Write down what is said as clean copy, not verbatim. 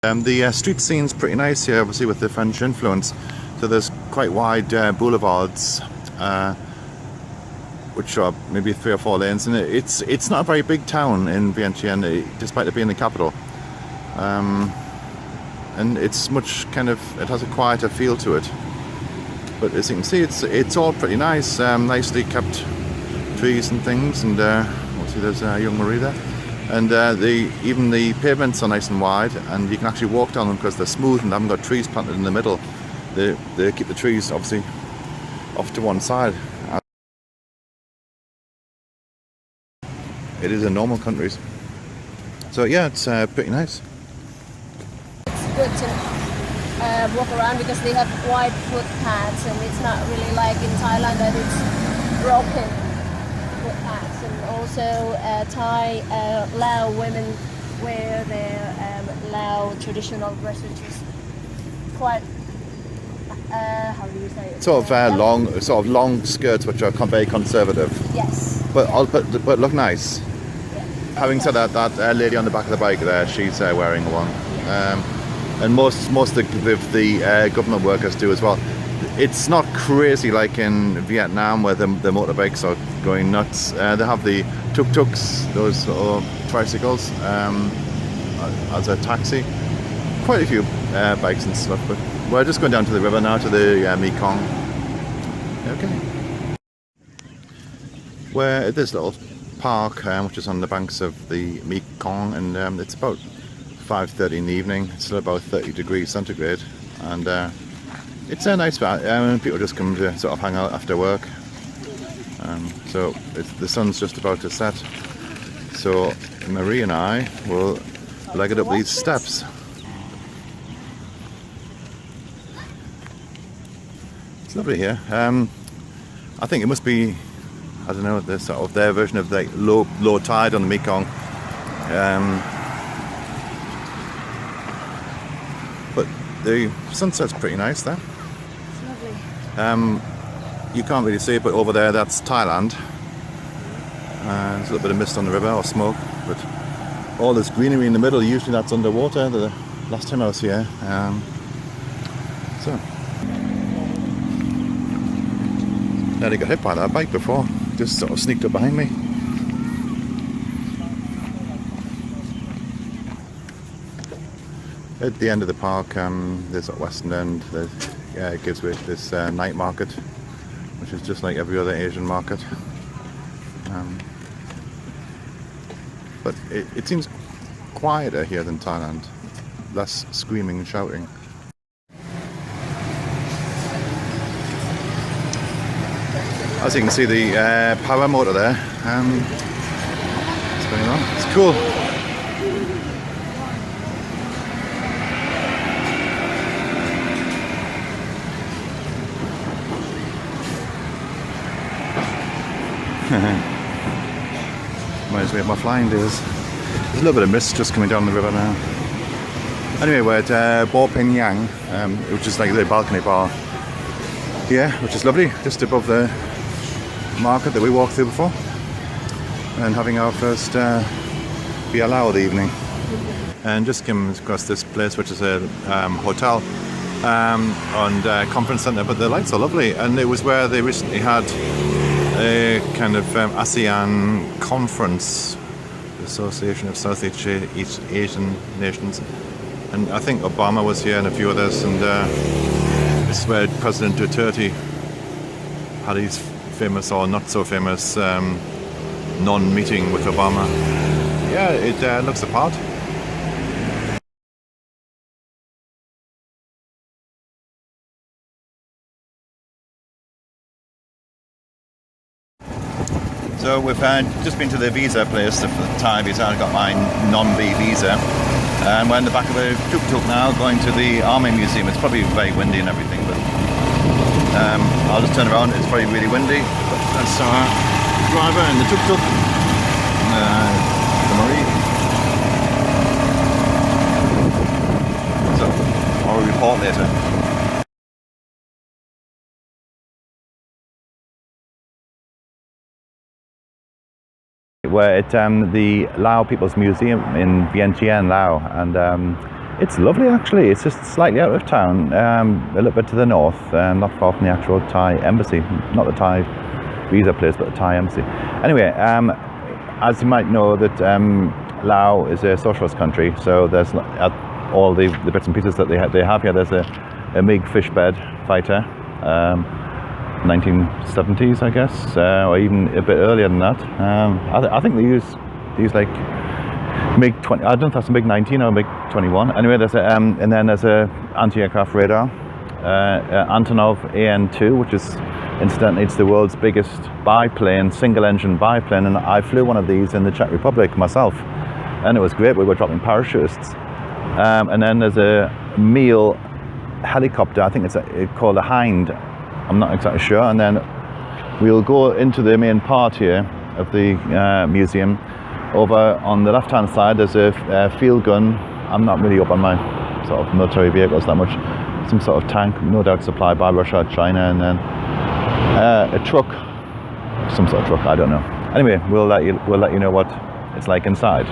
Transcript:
The street scene's pretty nice here, obviously with the French influence. So there's quite wide boulevards, which are maybe 3 or 4 lanes, and it's not a very big town in Vientiane, despite it being the capital. And it's much it has a quieter feel to it. But as you can see, it's all pretty nice, nicely kept trees and things, and obviously there's young Marie there. And even the pavements are nice and wide, and you can actually walk down them because they're smooth and haven't got trees planted in the middle. They keep the trees obviously off to one side. It is in normal countries. So yeah, it's pretty nice. It's good to walk around because they have wide footpaths, and it's not really like in Thailand that it's broken footpaths. And also Thai Lao women wear their Lao traditional dress, which is quite how do you say it? Sort of long skirts, which are very conservative. Yes. But look nice. Yeah. Having said that, that lady on the back of the bike there, she's wearing one. And most of the government workers do as well. It's not crazy like in Vietnam where the motorbikes are going nuts. They have the tuk-tuks, those tricycles, as a taxi. Quite a few bikes and stuff, but we're just going down to the river now, to the Mekong. Okay. We're at this little park, which is on the banks of the Mekong, and it's about 5:30 in the evening. It's still about 30 degrees centigrade, and it's a nice spot. People just come to sort of hang out after work. So the sun's just about to set. So Marie and I will leg it up these steps. It's lovely here. I think it must be, I don't know, the sort of their version of like low tide on the Mekong. But the sunset's pretty nice there. It's lovely. You can't really see it, but over there that's Thailand. There's a little bit of mist on the river, or smoke, but all this greenery in the middle, usually that's underwater. The last time I was here. So nearly got hit by that bike before, just sort of sneaked up behind me. At the end of the park, there's at Western End, it gives way to this night market, which is just like every other Asian market. But it seems quieter here than Thailand, less screaming and shouting. As you can see, the power motor there, it's going on. It's cool. Reminds me of my flying days. There's a little bit of mist just coming down the river now. Anyway, we're at Bo Ping Yang, which is like the balcony bar here, which is lovely, just above the market that we walked through before, and having our first Bia Lao of the evening. And just came across this place, which is a hotel and conference centre, but the lights are lovely, and it was where they recently had a kind of ASEAN conference, the Association of Southeast Asian Nations, and I think Obama was here and a few others, and this is where President Duterte had his famous or not so famous non-meeting with Obama. Yeah, it looks the part. So we've just been to the visa place, the Thai visa. I got my non-B visa, and we're in the back of a tuk-tuk now, going to the Army Museum. It's probably very windy and everything, but I'll just turn around. It's probably really windy. But that's our driver and the tuk-tuk, the Marie. So I'll report later. We're at the Lao People's Museum in Vientiane, Laos, and It's lovely actually. It's just slightly out of town, a little bit to the north, not far from the actual Thai embassy. Not the Thai visa place, but the Thai embassy. Anyway, as you might know, that Laos is a socialist country, so there's all the bits and pieces that they have here. There's a MiG fish bed fighter, 1970s, I guess, or even a bit earlier than that. I think they use like MiG-20. I don't know if that's a MiG-19 or MiG-21. Anyway, there's and then there's a anti-aircraft radar, Antonov AN-2, which is incidentally it's the world's biggest biplane, single-engine biplane, and I flew one of these in the Czech Republic myself, and it was great. We were dropping parachutists, and then there's a Meal helicopter. I think it's called a Hind. I'm not exactly sure. And then we'll go into the main part here of the museum. Over on the left-hand side, there's a field gun. I'm not really up on my sort of military vehicles that much. Some sort of tank, no doubt supplied by Russia or China, and then a truck, some sort of truck. I don't know. Anyway, we'll let you know what it's like inside.